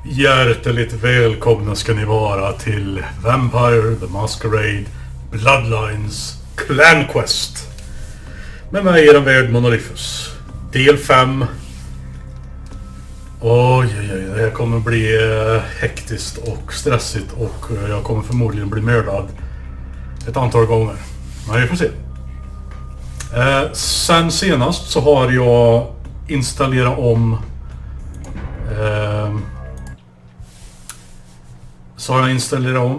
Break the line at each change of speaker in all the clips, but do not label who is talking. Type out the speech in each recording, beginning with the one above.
Hjärtligt välkomna ska ni vara till Vampire, The Masquerade, Bloodlines, Clan Quest. Med mig är den värld Monolithus. Del 5. Oj, det här kommer bli hektiskt och stressigt och jag kommer förmodligen bli mördad ett antal gånger. Men vi får se. Sen senast så har jag installerat om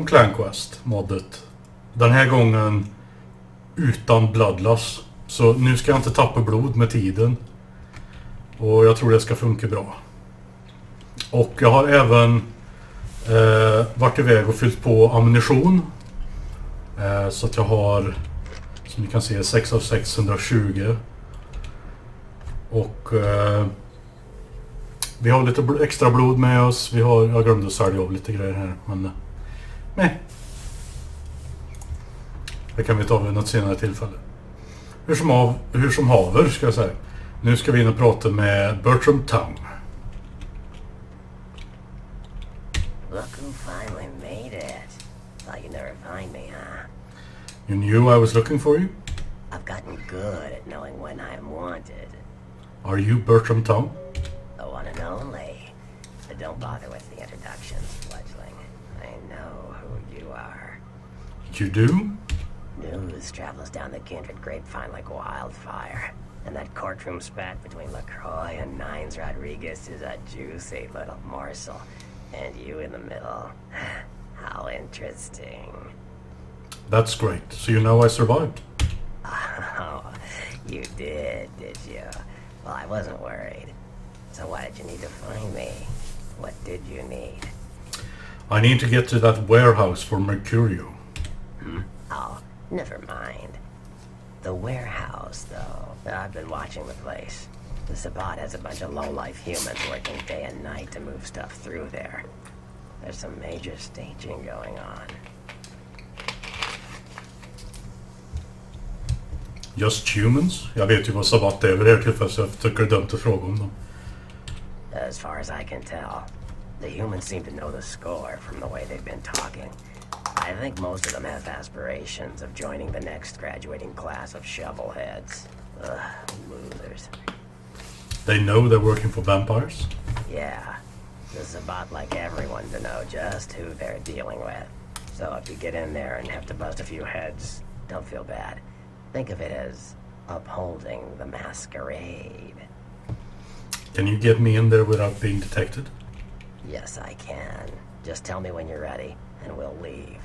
Clan Quest moddet. Den här gången utan bloodless. Så nu ska jag inte tappa blod med tiden. Och jag tror det ska funka bra. Och jag har även varit iväg och fyllt på ammunition. Så att jag har, som ni kan se, 6 av 620. Och vi har lite extra blod med oss. Jag glömde att sälja av lite grejer här. Men nej. Det kan vi ta vid något senare tillfälle. Hur som haver ska jag säga. Nu ska vi in och prata med Bertram Tongue.
Look who finally made it. Thought you'd never find me, huh?
You knew I was looking for you?
I've gotten good at knowing when I am wanted.
Are you Bertram Tongue?
The one and only. But don't bother with the introductions, fledgling. I know who you are.
You do?
News travels down the kindred grapevine like wildfire. And that courtroom spat between LaCroix and Nines Rodriguez is a juicy little morsel. And you in the middle. How interesting.
That's great. So you know I survived.
Oh, you did you? Well, I wasn't worried. So why did you need to find me? What did you need?
I need to get to that warehouse for Mercurio.
Oh, never mind. The warehouse, though. I've been watching the place. The Sabbat has a bunch of low-life humans working day and night to move stuff through there. There's some major staging going on.
Just humans? Jag vet ju vad Sabbat är vid det här tillfället, så jag tycker det är dumt att fråga om dem.
As far as I can tell, the humans seem to know the score from the way they've been talking. I think most of them have aspirations of joining the next graduating class of shovelheads. Losers.
They know they're working for vampires?
Yeah. The Sabbat like everyone to know just who they're dealing with. So if you get in there and have to bust a few heads, don't feel bad. Think of it as upholding the masquerade.
Can you get me in there without being detected?
Yes, I can. Just tell me when you're ready, and we'll leave.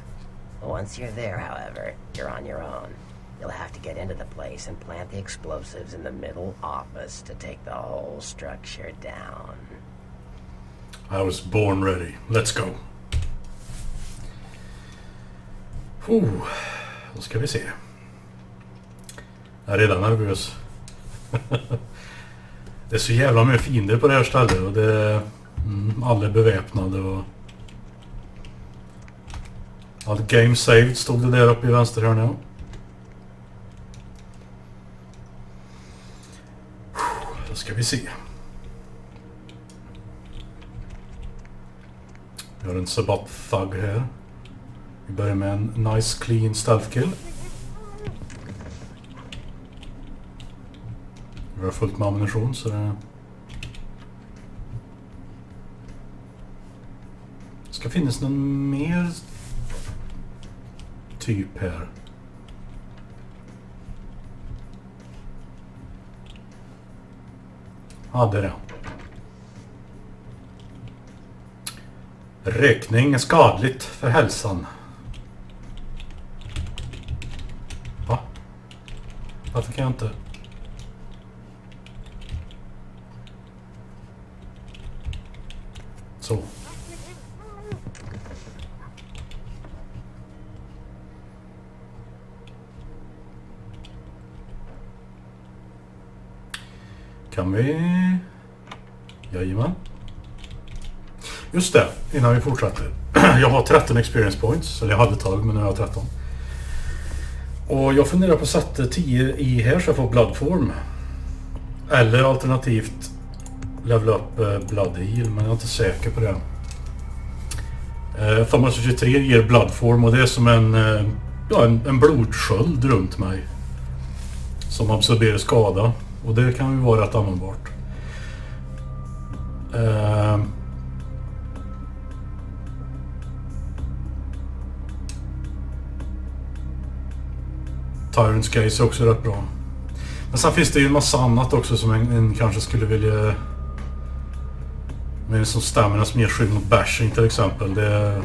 Once you're there, however, you're on your own. You'll have to get into the place and plant the explosives in the middle office to take the whole structure down.
I was born ready. Let's go. Då ska vi se. Jag är redan nervös. Det är så jävla med fiender på det här stället. Och det alla är beväpnade. Och allt game saved stod det där uppe i vänster hörna. Då ska vi se. Vi har en Sabbat thug här. Vi börjar med en nice clean stealth kill. Vi har fullt med ammunition så det ska finnas någon mer typ här. Ja, det är det. Rökning är skadligt för hälsan. Va? Varför kan jag inte? Så. Kan vi? Jajamän. Just det, innan vi fortsätter. Jag har 13 experience points, eller jag hade 12 men nu har jag 13. Och jag funderar på att sätta 10 i här så jag får bloodform. Eller alternativt levela upp blood heal, men jag är inte säker på det. Thomas 23 ger bloodform och det är som en blodsköld runt mig. Som absorberar skada. Och det kan ju vara rätt användbart. Tyrant's Gaze är också rätt bra. Men sen finns det ju en massa annat också som en kanske skulle vilja... Men som stamina som ger skydd mot bashing till exempel. Det...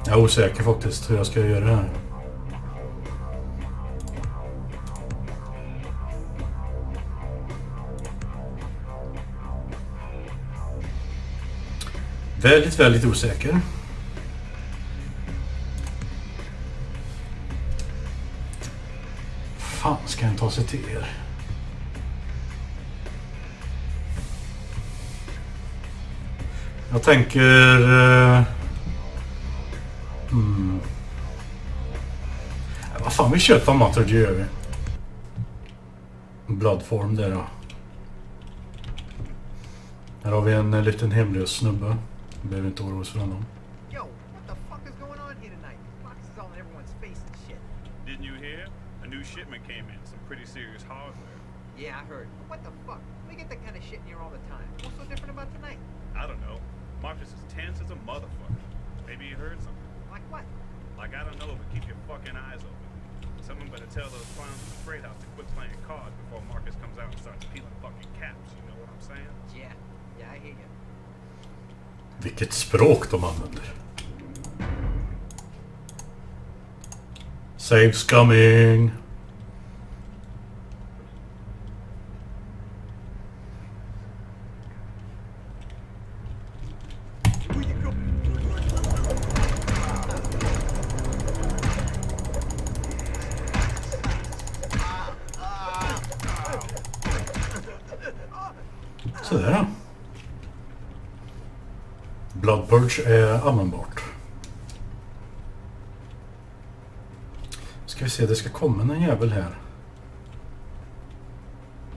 Jag är osäker faktiskt hur jag ska göra det här. Väldigt osäker. Fan ska han ta sig till er? Jag tänker... Vad fan, vi köper Matter, gör vi. Bloodform där då. Här har vi en liten hemlös snubbe. Vi behöver inte oroa oss för honom.
Yo, what the fuck is going on here tonight? Fox is all in everyone's face and shit.
Didn't you hear? A new shipment came in, some pretty serious hardware.
Yeah, I heard. What the fuck? We get that kind of shit in here all the time. What's so different about tonight?
I don't know. Marcus is tense as a motherfucker. Maybe he heard something.
Like what?
Like, I don't know, but keep your fucking eyes open. Someone better tell those clowns at the freight house to quit playing cards before Marcus comes out and starts peeling fucking caps, you know what I'm saying?
Yeah, I hear you.
Vilket språk de använder. Save's coming. Sådär då. Blood Purge är användbart. Ska vi se, det ska komma en jävel här.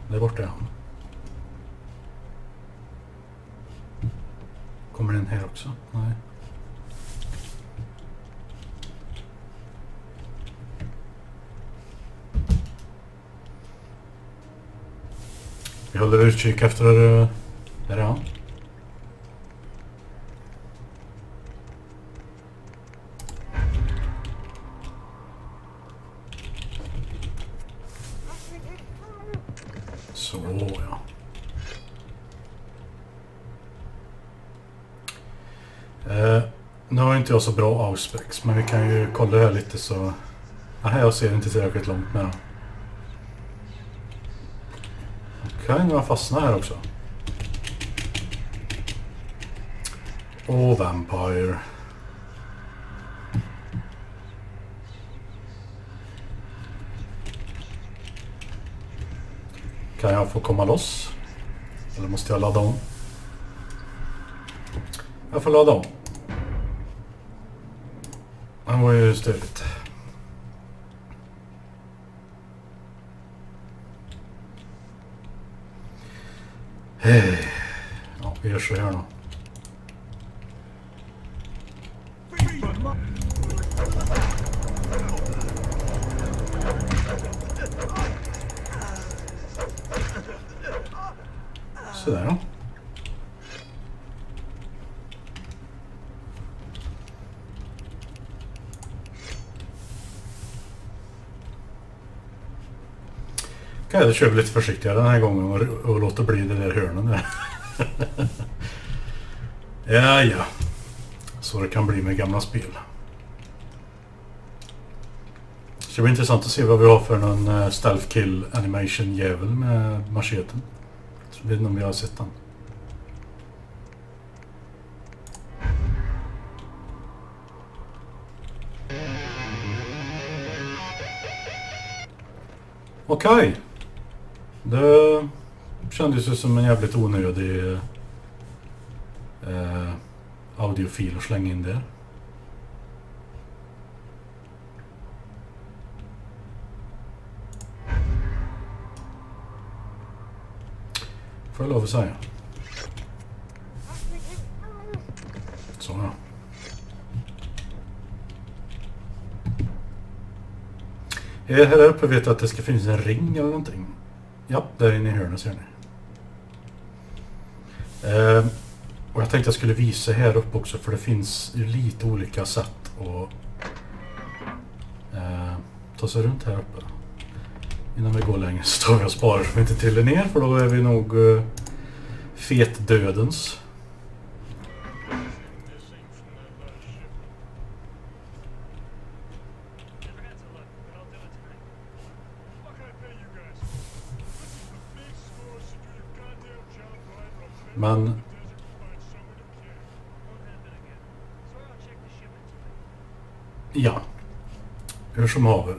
Där borta är han. Kommer den här också? Nej. Vi håller utkik efter där är han. Så ja. Nu har inte jag så bra auspex, men vi kan ju kolla här lite så... Nej, jag ser inte tillräckligt långt med den. Okej, nu har jag fastnat här också. Och Vampire. Kan jag få komma loss? Eller måste jag ladda om? Jag får ladda om. Det var ju stödigt. Hej. Ja, vi gör så här då. Sådär då. Okej, då kör vi lite försiktigare den här gången och låter bli det där hörnen där. Ja. Så det kan bli med gamla spel. Det ska bli intressant att se vad vi har för någon stealth kill animation jävel med macheten. Jag vet inte om vi har sett den. Okej. Det kändes ju som en jävligt onödig audiofil att slänga in där. Får jag lov att säga. Så ja. Här uppe vet jag att det ska finnas en ring eller någonting. Ja, där inne i hörnet ser ni. Och jag tänkte jag skulle visa här uppe också, för det finns ju lite olika sätt att ta sig runt här uppe. Innan vi går längre så tar vi och sparar så vi inte trillar ner, för då är vi nog fet dödens. Men ja, hur som haver.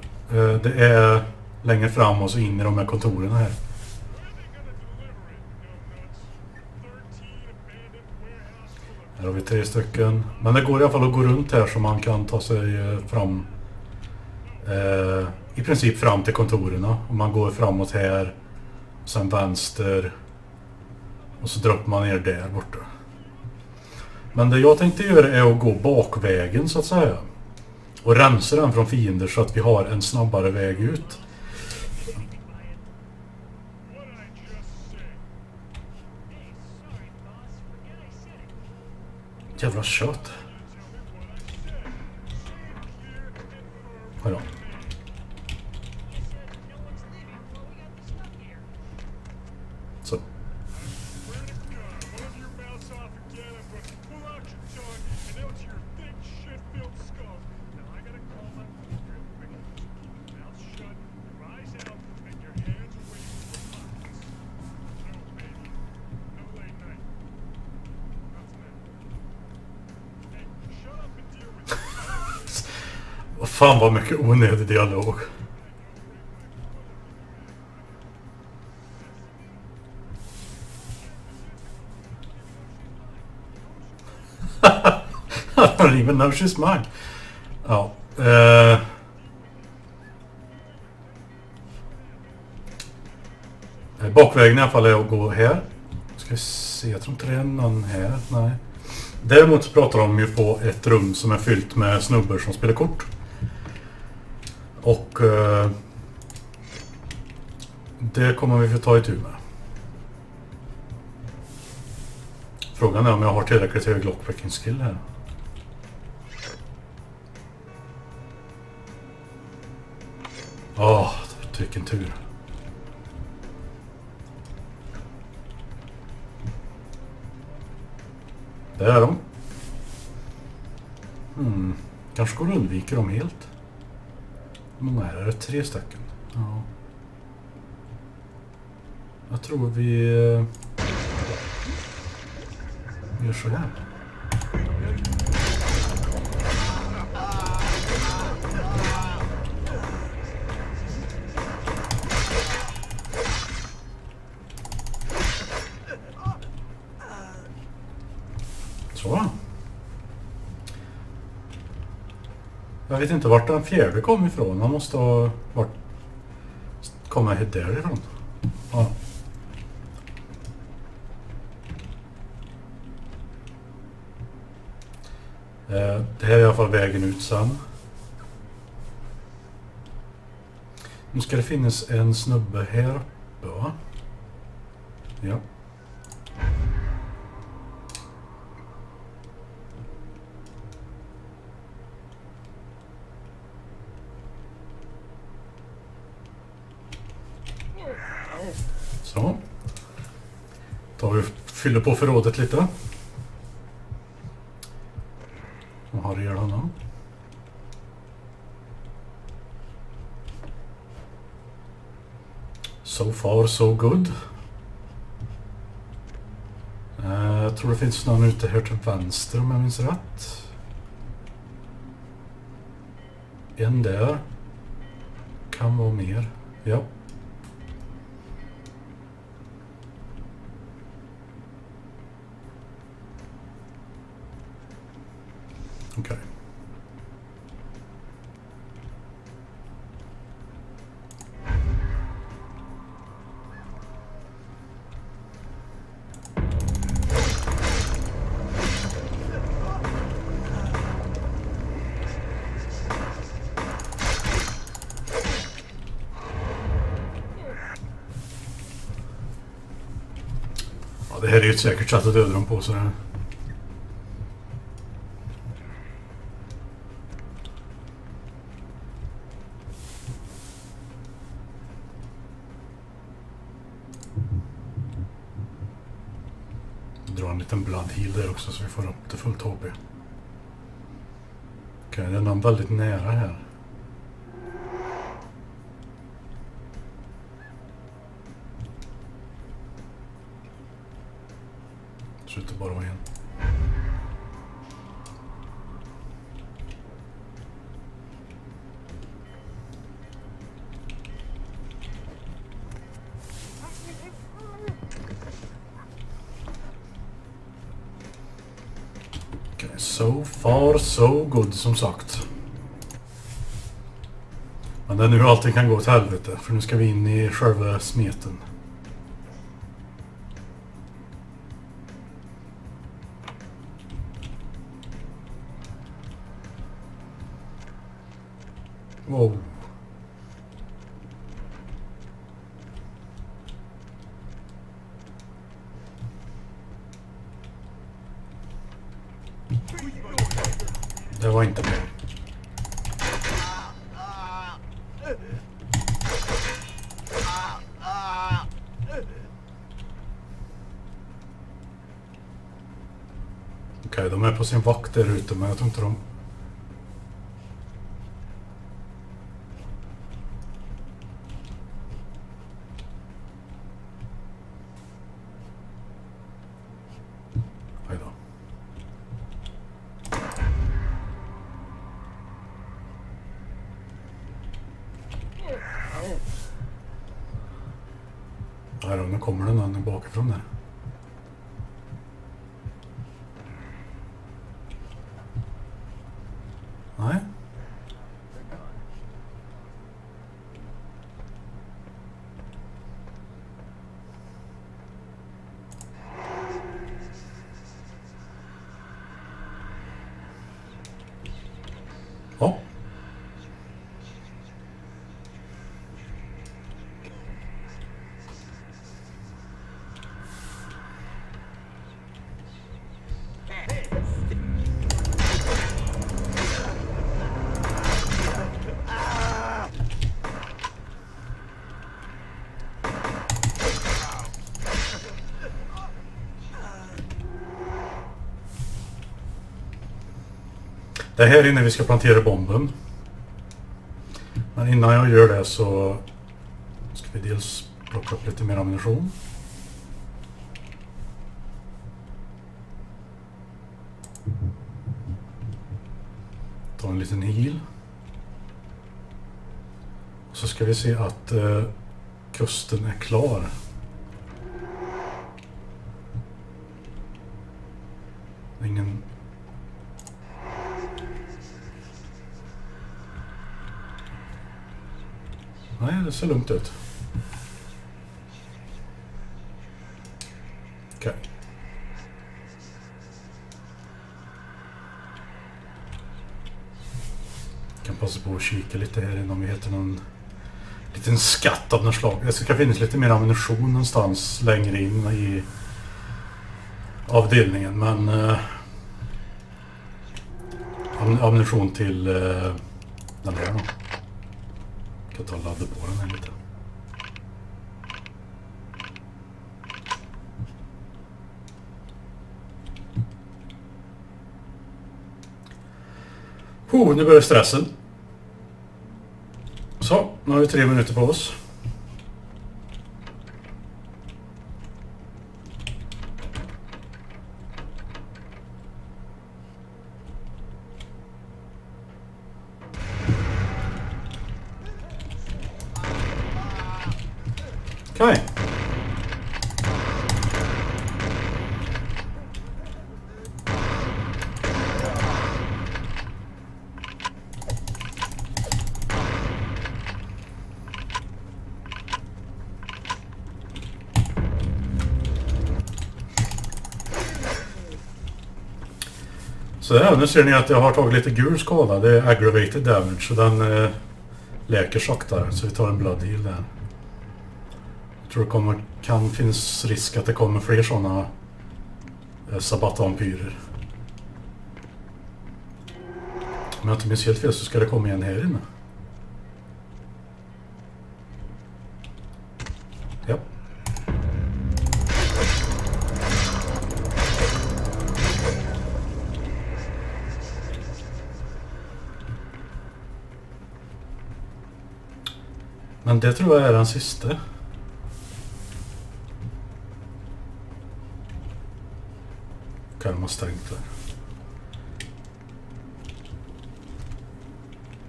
Det är längre fram och så in i de här kontoren här. Här har vi 3 stycken. Men det går i alla fall att gå runt här så man kan ta sig fram. I princip fram till kontoren. Och man går framåt här. Sen vänster. Och så droppar man ner där borta. Men det jag tänkte göra är att gå bakvägen så att säga. Och rensa den från fiender så att vi har en snabbare väg ut. Jävla kött. Ja. Så. Fan vad mycket onödig dialog. I don't even know she's mine. Ja. Bakvägen i alla fall är att gå här. Ska vi se, jag tror inte det är någon här. Nej. Däremot så pratar de ju på ett rum som är fyllt med snubbar som spelar kort. Och det kommer vi få ta itu med. Frågan är om jag har tillräckligt hög lockpicking skill här. Vilken tur. Där är de. Kanske går att undvika dem helt. Hur många är det? 3 stycken. Ja. Jag tror vi gör så här. Så. Jag vet inte vart den fjärde kom ifrån. Han måste ha komma därifrån. Ja. Det här är i alla fall vägen ut sen. Nu ska det finnas en snubbe här uppe, va? Ja. Så. Tar vi fyller på förrådet lite. Och har ihjäl honom. So far so good. Jag tror det finns någon ute här till vänster om jag minns rätt. En där. Kan vara mer. Ja. Okej. Ja, det här är ju ett säkert sätt att döda dem på, så det... Dra en liten blood heal där också så vi får upp det fullt HP. Okej, det är någon väldigt nära här. Slutar bara vara en. Okej, so far so good som sagt. Men det är nu allting kan gå till helvete, för nu ska vi in i själva smeten. Wow. Det var inte bra. Okej, de är på sin vakt där ute, men jag tror inte de... Aj då. Aj då, nu kommer den annan bakifrån där. Nej. Ja. Det här är innan vi ska plantera bomben. Men innan jag gör det så ska vi dels plocka upp lite mer ammunition. Ta en liten heal. Och så ska vi se att kusten är klar. Ingen... Nej, det ser lugnt ut. Okej. Kan passa på att kika lite här innan vi hittar någon liten skatt av något slag. Det ska finnas lite mer ammunition någonstans längre in i avdelningen, men ammunition till den här då. Jag kan ta och ladda på den här lite. Nu börjar stressen. Så, nu har vi 3 minuter på oss. Okej. Så här, nu ser ni att jag har tagit lite gul skada. Det är aggravated damage, så den läker saktare. Så vi tar en blood heal där. Jag tror det kan finnas risk att det kommer fler sådana sabbatvampyrer. Om jag inte minns helt fel så ska det komma igen här inne. Ja. Men det tror jag är den sista. Kan man stängt där.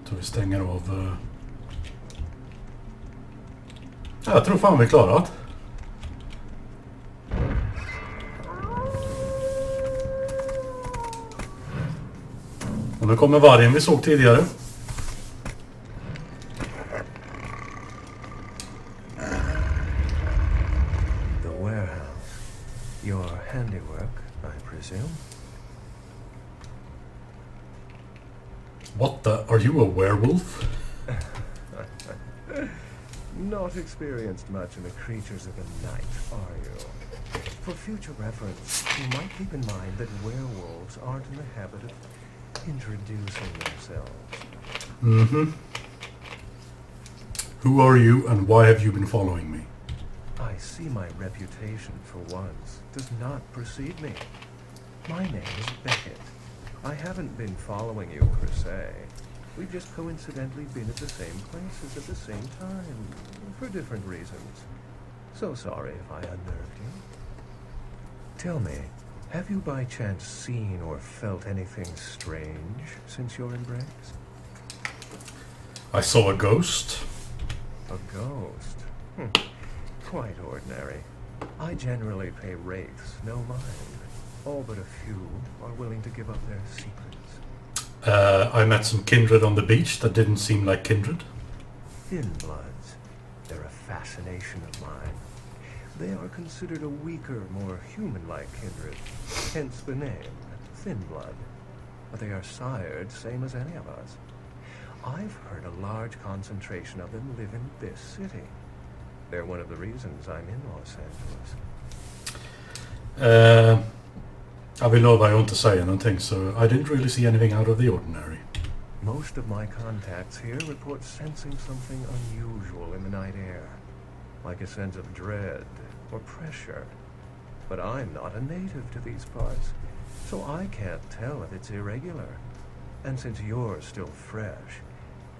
Så vi stänger av. Jag tror fan vi är klarat. Och nu kommer vargen vi såg tidigare.
The warehouse. Your handiwork, I presume.
What the? Are you a werewolf?
Not experienced much in the creatures of the night, are you? For future reference, you might keep in mind that werewolves aren't in the habit of introducing themselves.
Mm-hmm. Who are you and why have you been following me?
I see my reputation, for once, does not precede me. My name is Beckett. I haven't been following you, per se. We've just coincidentally been at the same places at the same time, for different reasons. So sorry if I unnerved you. Tell me, have you by chance seen or felt anything strange since your embrace?
I saw a ghost.
A ghost? Quite ordinary. I generally pay wraiths no mind. All but a few are willing to give up their secrets.
I met some kindred on the beach that didn't seem like kindred.
Thin bloods. They're a fascination of mine. They are considered a weaker, more human-like kindred. Hence the name, Thin Blood. But they are sired same as any of us. I've heard a large concentration of them live in this city. They're one of the reasons I'm in Los Angeles.
Jag vill lova att inte säga någonting, so I didn't really see anything out of the ordinary.
Most of my contacts here report sensing something unusual in the night air, like a sense of dread or pressure. But I'm not a native to these parts, so I can't tell if it's irregular. And since you're still fresh,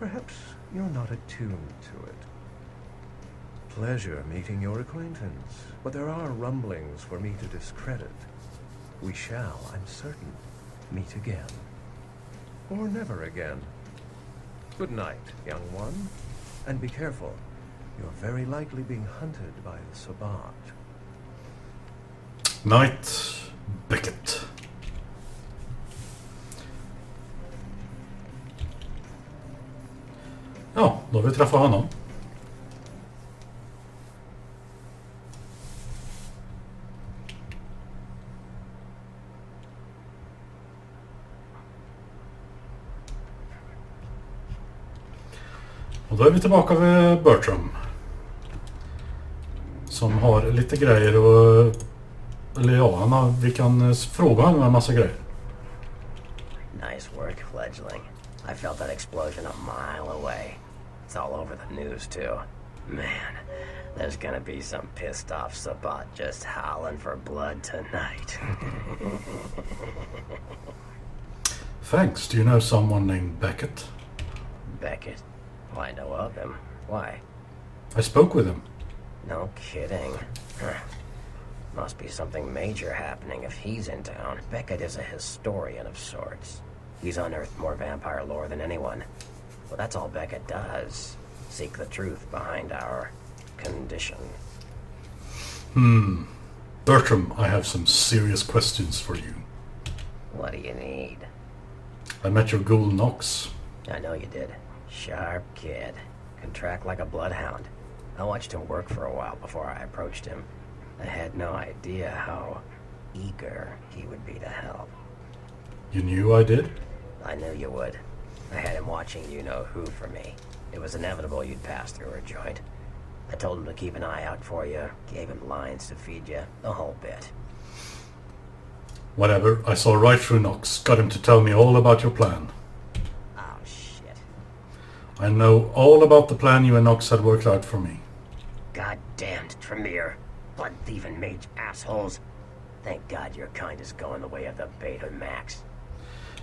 perhaps you're not attuned to it. Pleasure meeting your acquaintance, but there are rumblings for me to discredit. We shall, I'm certain, meet again. Or never again. Good night, young one. And be careful. You're very likely being hunted by the Sabbat.
Night, Beckett. Ja, då har vi träffat honom. Och då är vi tillbaka vid Bertram. Som har lite grejer och... Eller ja, vi kan fråga honom en massa grejer.
Nice work, fledgling. I felt that explosion a mile away. It's all over the news, too. Man, there's gonna be some pissed off Sabbat just howling for blood tonight.
Thanks. Do you know someone named Beckett?
Beckett? Oh, I know of him. Why?
I spoke with him.
No kidding. Huh. Must be something major happening if he's in town. Beckett is a historian of sorts. He's unearthed more vampire lore than anyone. Well, that's all Beckett does. Seek the truth behind our condition.
Bertram, I have some serious questions for you.
What do you need?
I met your ghoul Nox.
I know you did. Sharp kid. Can track like a bloodhound. I watched him work for a while before I approached him. I had no idea how eager he would be to help.
You knew I did?
I knew you would. I had him watching you-know-who for me. It was inevitable you'd pass through her joint. I told him to keep an eye out for you, gave him lines to feed you, the whole bit.
Whatever, I saw right through Knox. Got him to tell me all about your plan.
Oh, shit.
I know all about the plan you and Knox had worked out for me.
Goddamned Tremere. Blood-thieving mage assholes. Thank God your kind is going the way of the Beta Max.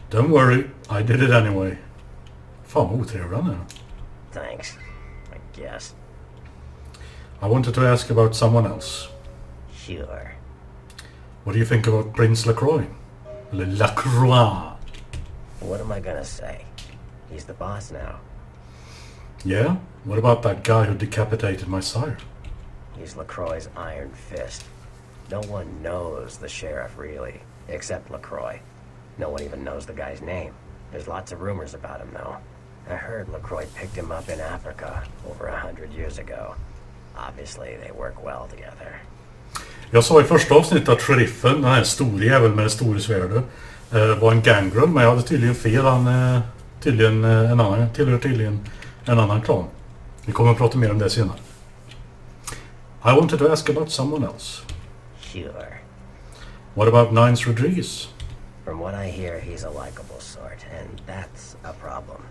Don't worry, I did it anyway. Fan vad otrevlig han är.
Thanks, I guess.
I wanted to ask about someone else.
Sure.
What do you think about Prince Lacroix? Lacroix.
What am I gonna say? He's the boss now.
Yeah? What about that guy who decapitated my sire?
He's Lacroix's iron fist. No one knows the sheriff, really, except Lacroix. No one even knows the guy's name. There's lots of rumors about him, though. I heard Lacroix picked him up in Africa over 100 years ago. Obviously, they work well together.
Jag sa i första avsnittet att sheriffen, den här stora jäveln med det stora svärdet, var en gangrel, men jag hade tydligen fel. Han tillhör tydligen en annan klan. Vi kommer att prata mer om det senare. I wanted to ask about someone else.
Sure.
What about Nines Rodriguez?
From what I hear, he's a likable sort, and that's a problem.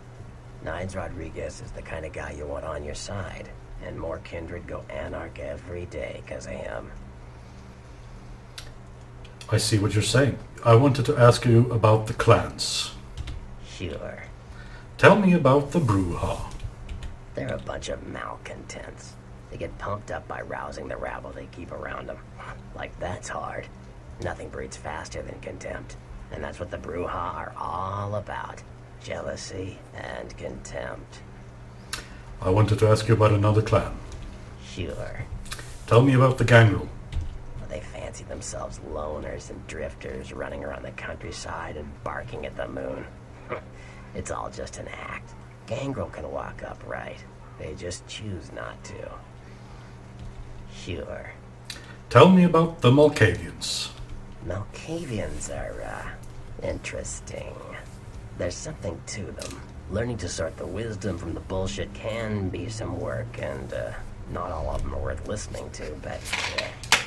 Nines Rodriguez is the kind of guy you want on your side, and more kindred go anarch every day because of him.
I see what you're saying. I wanted to ask you about the clans.
Sure.
Tell me about the Bruja.
They're a bunch of malcontents. They get pumped up by rousing the rabble they keep around them. Like, that's hard. Nothing breeds faster than contempt. And that's what the Bruja are all about. Jealousy and contempt.
I wanted to ask you about another clan.
Sure.
Tell me about the Gangrel.
They fancy themselves loners and drifters running around the countryside and barking at the moon. It's all just an act. Gangrel can walk upright. They just choose not to. Sure.
Tell me about the Malkavians.
Malkavians are, interesting. There's something to them. Learning to sort the wisdom from the bullshit can be some work, and, not all of them are worth listening to, but,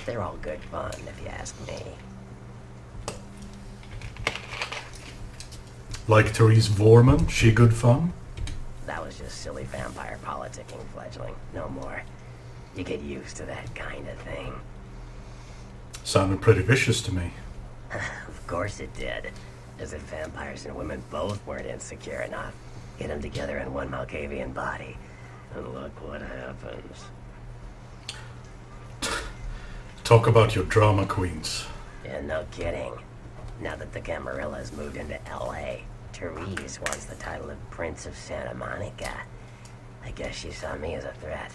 they're all good fun, if you ask me.
Like Therese Vorman, she good fun?
That was just silly vampire politicking, fledgling. No more. You get used to that kind of thing.
Sounded pretty vicious to me.
Of course it did. As if vampires and women both weren't insecure enough. Get them together in one Malkavian body, and look what happens.
Talk about your drama queens.
Yeah, no kidding. Now that the Camarillas moved into L.A., Therese wants the title of Prince of Santa Monica. I guess she saw me as a threat.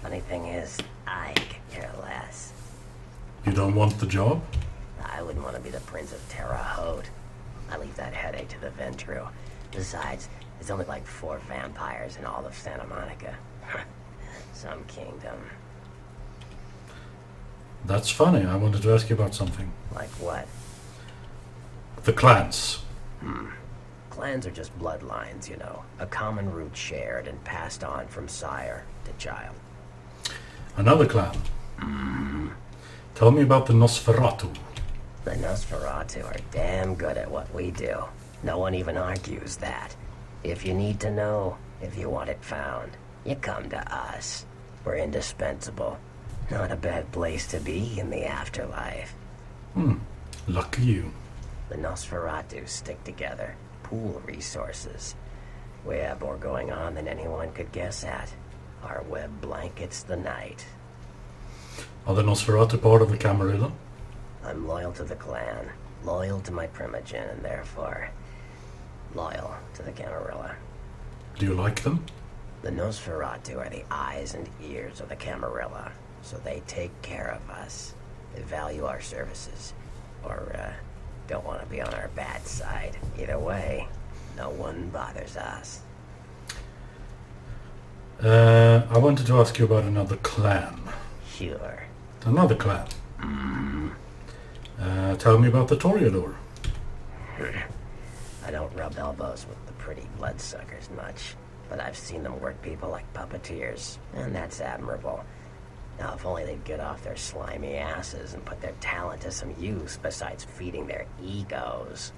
Funny thing is, I could care less.
You don't want the job?
I wouldn't want to be the Prince of Terre Haute. I leave that headache to the Ventru. Besides, there's only like 4 vampires in all of Santa Monica. Some kingdom.
That's funny. I wanted to ask you about something.
Like what?
The clans.
Clans are just bloodlines, you know. A common root shared and passed on from sire to child.
Another clan. Tell me about the Nosferatu.
The Nosferatu are damn good at what we do. No one even argues that. If you need to know, if you want it found, you come to us. We're indispensable. Not a bad place to be in the afterlife.
Lucky you.
The Nosferatu stick together, pool resources. We have more going on than anyone could guess at. Our web blankets the night.
Are the Nosferatu part of the Camarilla?
I'm loyal to the clan, loyal to my primogen, and therefore loyal to the Camarilla.
Do you like them?
The Nosferatu are the eyes and ears of the Camarilla, so they take care of us. They value our services, or don't want to be on our bad side. Either way, no one bothers us.
I wanted to ask you about another clan.
Sure.
Another clan. Tell me about the Toreador.
I don't rub elbows with the pretty bloodsuckers much. but I've seen them work people like puppeteers, and that's admirable. Now, if only they'd get off their slimy asses and put their talent to some use besides feeding their egos.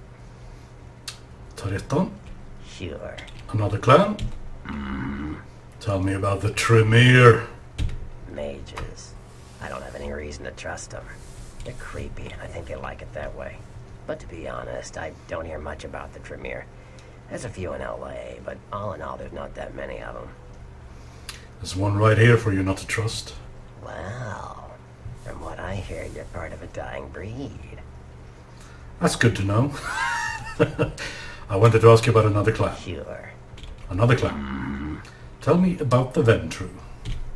Tar ettan.
Sure.
Another clan. Tell me about the Tremere.
Mages. I don't have any reason to trust them. They're creepy, and I think they like it that way. But to be honest, I don't hear much about the Tremere. There's a few in LA, but all in all, there's not that many of them.
There's one right here for you not to trust.
Well, from what I hear, you're part of a dying breed.
That's good to know. I wanted to ask you about another clan.
Sure.
Another clan. Tell me about the Ventru.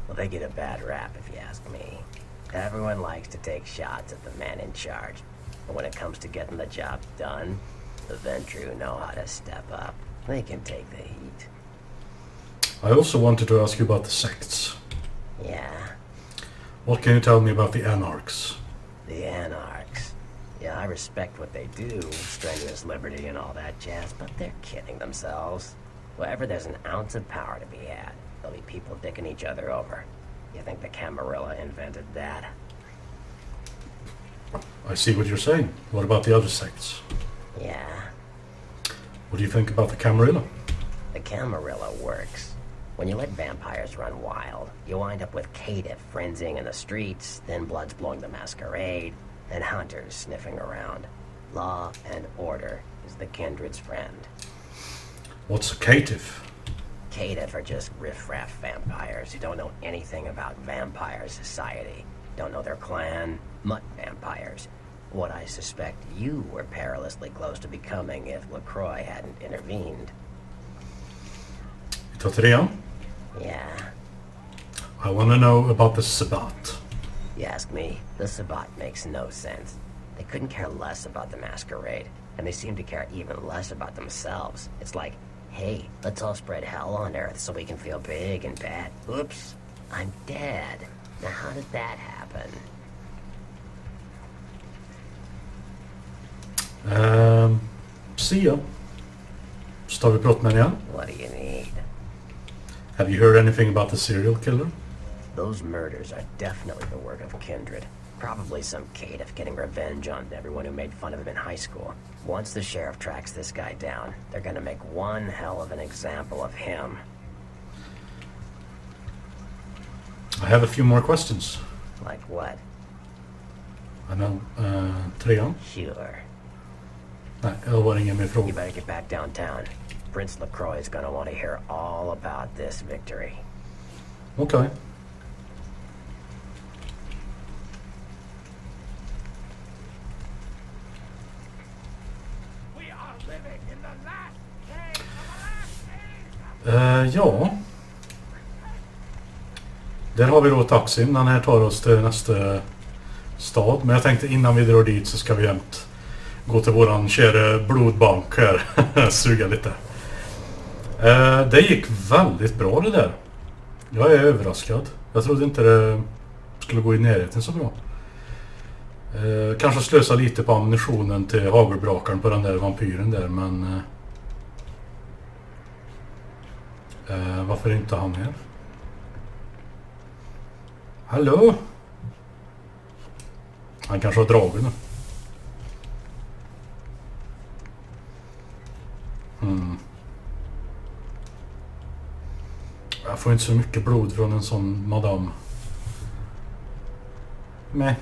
Well, they get a bad rap if you ask me. Everyone likes to take shots at the man in charge. But when it comes to getting the job done, the Ventru know how to step up. They can take the heat.
I also wanted to ask you about the sects.
Yeah,
What can you tell me about the Anarchs?
the Anarchs. Yeah, I respect what they do, strenuous liberty and all that jazz, but they're kidding themselves. Wherever there's an ounce of power to be had, there'll be people dicking each other over. You think the Camarilla invented that?
I see what you're saying. What about the other sects?
Yeah,
What do you think about the Camarilla?
the Camarilla works. When you let vampires run wild, you wind up with caitiff frenzying in the streets, then bloods blowing the Masquerade, and hunters sniffing around. Law and order is the kindred's friend.
What's a caitiff?
Caitiff are just riffraff vampires who don't know anything about vampire society. Don't know their clan, mutt vampires. What I suspect you were perilously close to becoming if LaCroix hadn't intervened.
Tar trean.
Yeah,
I want to know about the Sabbat.
you ask me, the Sabbat makes no sense. They couldn't care less about the Masquerade, and they seem to care even less about themselves. It's like, hey, let's all spread hell on Earth so we can feel big and bad. Oops, I'm dead. Now how did that happen?
See ya. Så tar vi brott med igen.
What do you need?
Have you heard anything about the serial killer?
Those murders are definitely the work of kindred. Probably some caitiff getting revenge on everyone who made fun of him in high school. Once the sheriff tracks this guy down, they're gonna make one hell of an example of him.
I have a few more questions.
Like what?
I know, trean.
Sure.
Nej, jag var ingen mer
You
fråga.
better get back downtown. Prince LaCroix is gonna want to hear all about this victory.
Okej. Ja. Där har vi då taxin. Den här tar oss till nästa stad. Men jag tänkte innan vi drar dit så ska vi jämt gå till våran kära blodbank här. Suga lite. Det gick väldigt bra det där. Jag är överraskad. Jag trodde inte det skulle gå i närheten så bra. Kanske slösa lite på ammunitionen till hagelbrakaren på den där vampyren där, men varför är inte han här? Hallå? Han kanske har dragit nu. Jag får inte så mycket blod från en sån madam. Nej.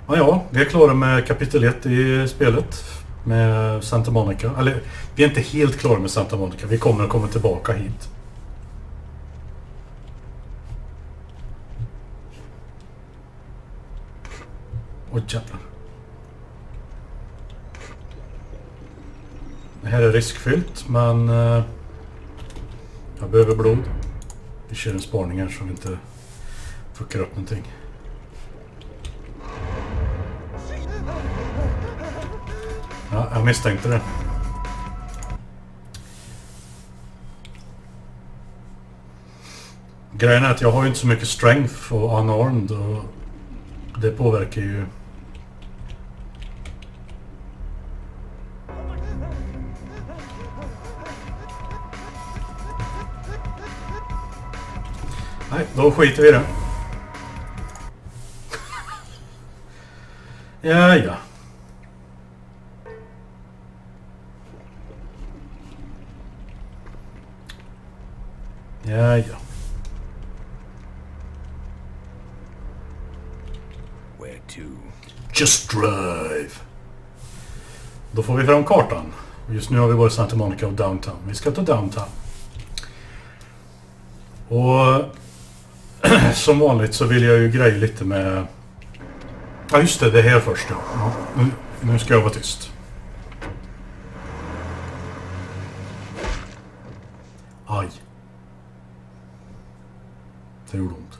Ja, vi är klara med kapitel 1 i spelet. Med Santa Monica. Eller, vi är inte helt klara med Santa Monica. Vi kommer att komma tillbaka hit. Oj, jävlar. Det här är riskfyllt, men jag behöver blod. Vi kör en spaning här så vi inte fuckar upp någonting. Ja, jag misstänkte det. Grejen är att jag har ju inte så mycket strength och unarmed och det påverkar ju. Nej, då skiter vi i det. Ja, ja. Ja, ja.
Where to?
Just drive. Då får vi fram kartan. Just nu har vi varit Santa Monica och downtown. Vi ska till downtown. Och som vanligt så vill jag ju greja lite med... Ja just det, det är här först. Ja. Nu ska jag vara tyst. Aj. Det gjorde ont.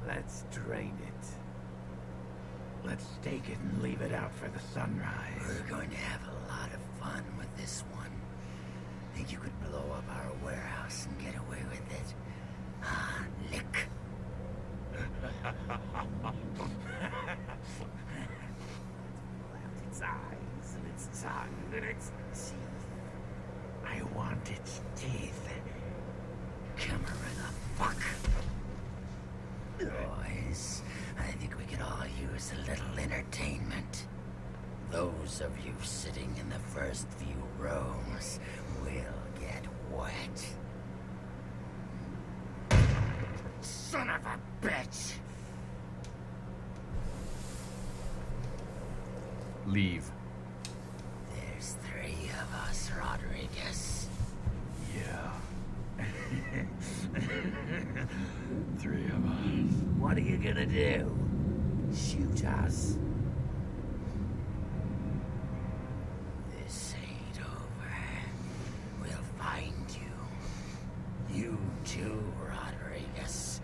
Let's drain it. Let's stake it and leave it out for the sunrise.
We're going to have a lot of fun with this one. Think you could blow up our warehouse and get away with it? Ah, lick.
Its eyes and its tongue and its teeth. I want its teeth.
Camera the fuck. Boys, I think we could all use a little entertainment. Those of you sitting in the first few rows will get wet. Son of a bitch!
Leave.
There's 3 of us, Rodriguez.
Yeah.
3 of us.
What are you gonna do? Shoot us?
This ain't over. We'll find you. You too, Rodriguez.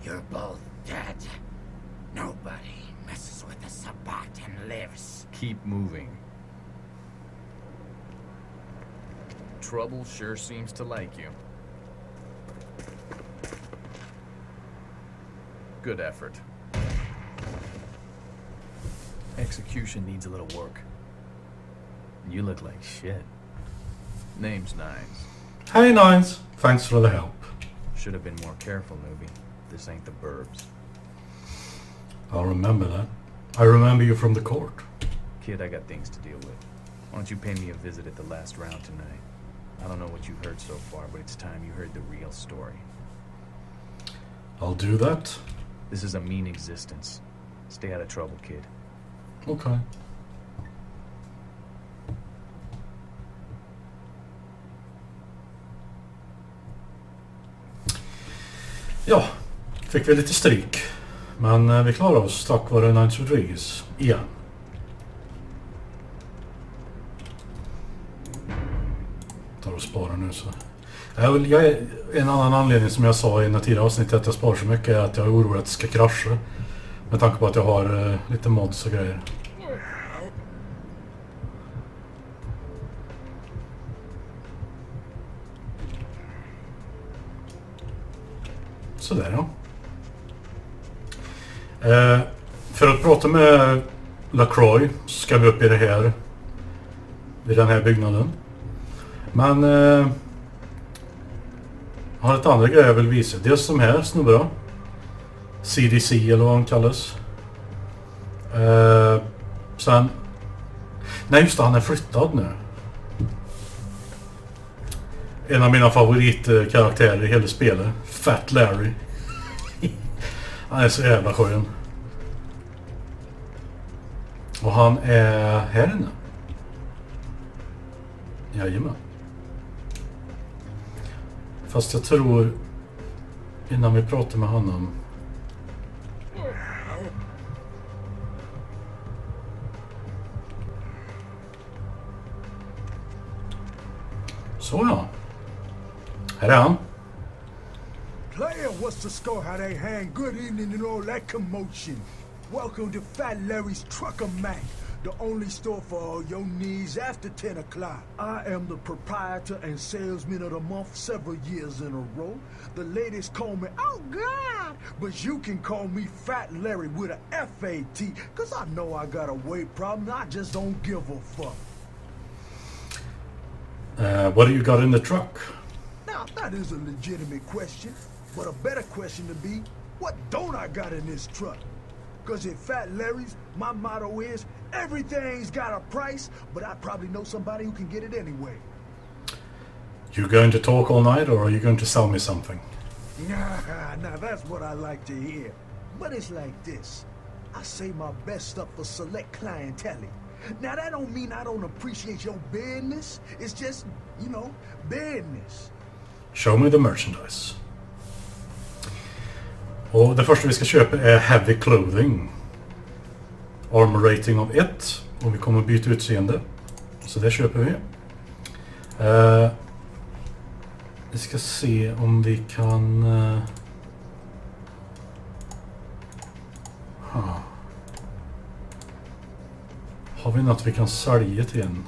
You're both dead. Nobody messes with the Sabbat and lives.
Keep moving. Trouble sure seems to like you. Good effort. Execution needs a little work. You look like shit. Name's Nines.
Hey Nines, thanks for the help.
Should have been more careful, newbie. This ain't the burbs.
I'll remember that. I remember you from the court.
Kid, I got things to deal with. Why don't you pay me a visit at the last round tonight? I don't know what you've heard so far, but it's time you heard the real story.
I'll do that.
This is a mean existence. Stay out of trouble, kid.
Okay. Ja, fick vi lite stryk. Men vi klarar oss tack vare Nines Rodriguez igen. Tar och sparar nu så. En annan anledning som jag sa i den tidigare avsnittet att jag sparar så mycket är att jag är orolig att det ska krascha. Med tanke på att jag har lite mods och grejer. Sådär ja. För att prata med LaCroix så ska vi upp i det här. I den här byggnaden. Men jag har ett andra grejer jag vill visa. Dels de här snubbarna. CDC eller vad de kallas. Sen... Nej just det, han är flyttad nu. En av mina favoritkaraktärer i hela spelet. Fat Larry. Han är så jävla skön. Och han är här inne. Jajamän. Fast jag tror... Innan vi pratar med honom... Så ja. Här är han.
Player, what's the score? How they hang? Good evening and all that commotion. Welcome to Fat Larry's Trucker Mac, the only store for all your needs after 10 o'clock. I am the proprietor and salesman of the month several years in a row. The ladies call me, oh God, but you can call me Fat Larry with a F-A-T, cause I know I got a weight problem. I just don't give a fuck.
What do you got in the truck?
Now, that is a legitimate question. But a better question to be, what don't I got in this truck? Because at Fat Larry's, my motto is, everything's got a price, but I probably know somebody who can get it anyway.
You going to talk all night, or are you going to sell me something?
Now that's what I like to hear. But it's like this. I save my best stuff for select clientele. Now that don't mean I don't appreciate your business. It's just, you know, business.
Show me the merchandise. Och det första vi ska köpa är heavy clothing. Armor rating av 1. Och vi kommer byta utseende. Så det köper vi. Vi ska se om vi kan... Har vi något vi kan sälja till en?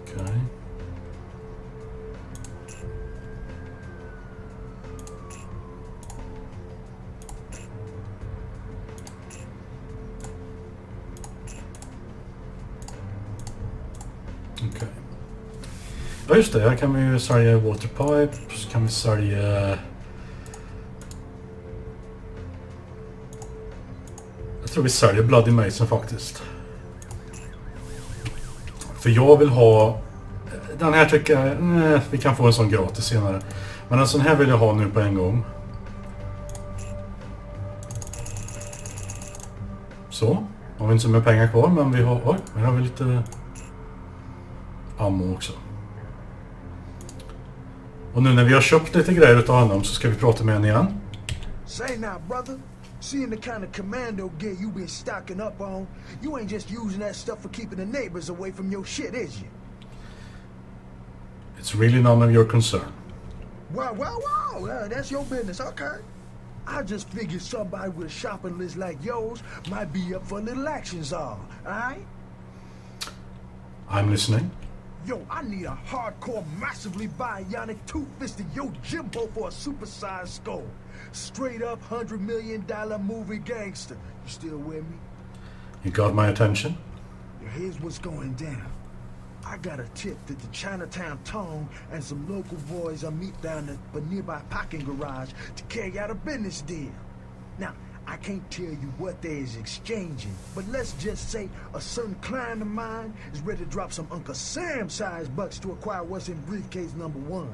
Okej. Okej. Ja just det, här kan vi ju sälja waterpipe. Så kan vi sälja... Jag tror vi säljer Bloody Mason faktiskt. För jag vill ha... Den här tycker jag... vi kan få en sån gratis senare. Men en sån här vill jag ha nu på en gång. Så. Har vi inte så mycket pengar kvar, men vi har... Oj, här har vi lite... ammo också. Och nu när vi har köpt lite grejer utav honom så ska vi prata med henne igen.
Say now, brother. Seeing the kind of commando gear you been stocking up on, you ain't just using that stuff for keeping the neighbors away from your shit, is you?
It's really none of your concern.
Wow, that's your business, okay? I just figured somebody with a shopping list like yours might be up for a little action czar, alright?
I'm listening.
Yo, I need a hardcore, massively bionic, two-fisted Yojimbo for a supersized skull. Straight up $100 million movie gangster. You still with me?
You got my attention?
Here's what's going down. I got a tip that the Chinatown Tone and some local boys will meet down at a nearby parking garage to carry out a business deal. Now, I can't tell you what they is exchanging, but let's just say a certain client of mine is ready to drop some Uncle Sam-sized bucks to acquire what's in briefcase number 1.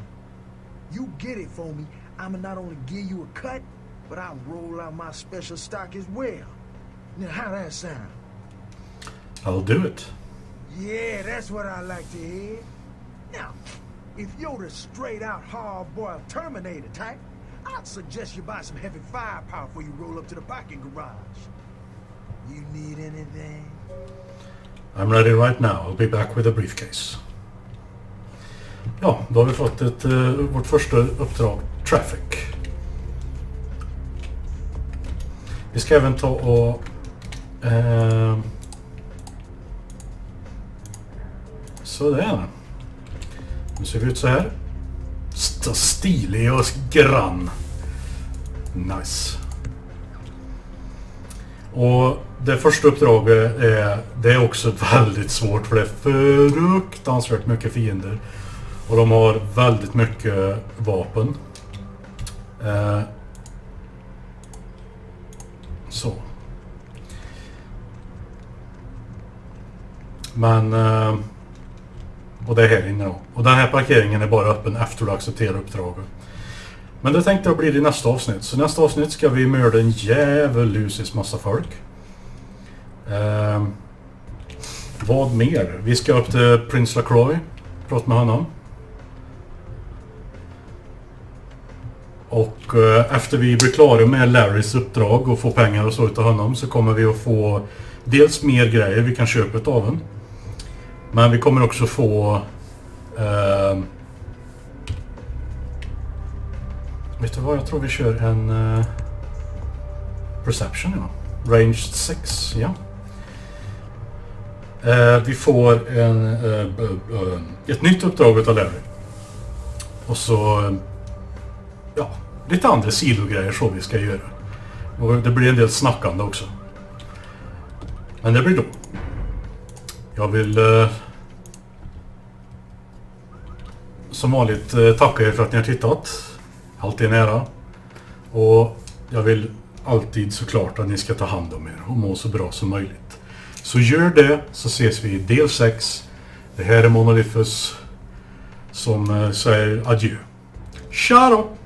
You get it for me, I'ma not only give you a cut, but I'll roll out my special stock as well. Now, how that sound?
I'll do it.
Yeah, that's what I like to hear. Now, if you're the straight-out hard-boiled Terminator type, I'd suggest you buy some heavy firepower before you roll up to the parking garage. You need anything?
I'm ready right now. I'll be back with a briefcase. Ja, då har vi fått vårt första uppdrag, Traffic. Vi ska även ta och... så där. Nu ser vi ut så här. Stilig och grann. Nice. Och det första uppdraget är också väldigt svårt, för det är fruktansvärt mycket fiender. Och de har väldigt mycket vapen. Så. Men... och det är här inne då. Och den här parkeringen är bara öppen efter du accepterar uppdraget. Men det tänkte jag bli i nästa avsnitt. Så nästa avsnitt ska vi mörda en djävulusis massa folk. Vad mer? Vi ska upp till Prince LaCroix. Prata med honom. Och efter vi blir klara med Larrys uppdrag och får pengar och så utav honom, så kommer vi att få dels mer grejer vi kan köpa av honom. Men vi kommer också få... vet du vad? Jag tror vi kör en... Perception, ja. Ranged 6, ja. Vi får ett nytt uppdrag utav Larry. Och så... ja, lite andra sidogrejer så vi ska göra. Och det blir en del snackande också. Men det blir då. Jag vill som vanligt tacka er för att ni har tittat. Alltid nära. Och jag vill alltid såklart att ni ska ta hand om er och må så bra som möjligt. Så gör det, så ses vi i del 6. Det här är Monolithus som säger adjö. Tja då!